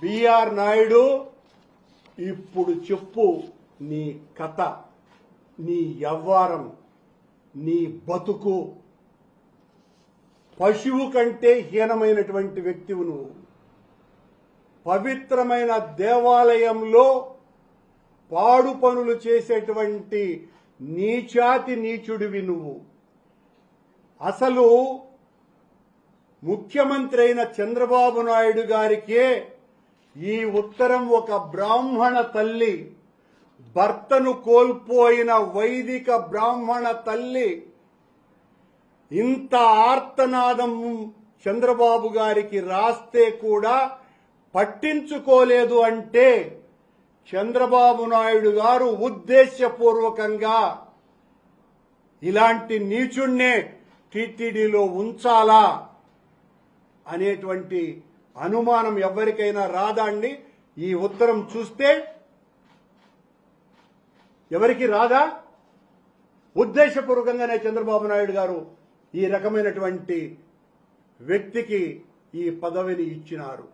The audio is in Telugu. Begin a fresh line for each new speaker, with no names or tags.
బిఆర్ నాయుడు, ఇప్పుడు చెప్పు నీ కథ, నీ యవ్వారం, నీ బతుకు. పశువు కంటే హీనమైనటువంటి వ్యక్తివు నువ్వు. పవిత్రమైన దేవాలయంలో పాడు పనులు చేసేటువంటి నీచాతి నీచుడివి నువ్వు. అసలు ముఖ్యమంత్రి అయిన చంద్రబాబు నాయుడు గారికే ఈ ఉత్తరం ఒక బ్రాహ్మణ తల్లి, భర్తను కోల్పోయిన వైదిక బ్రాహ్మణ తల్లి ఇంత ఆర్తనాదం చంద్రబాబు గారికి రాస్తే కూడా పట్టించుకోలేదు అంటే చంద్రబాబు నాయుడు గారు ఉద్దేశపూర్వకంగా ఇలాంటి నీచుణ్ణే టీటీడీలో ఉంచాలా అనేటువంటి అనుమానం ఎవరికైనా రాదా అండి? ఈ ఉత్తరం చూస్తే ఎవరికి రాదా? ఉద్దేశపూర్వకంగానే చంద్రబాబు నాయుడు గారు ఈ రకమైనటువంటి వ్యక్తికి ఈ పదవిని ఇచ్చినారు.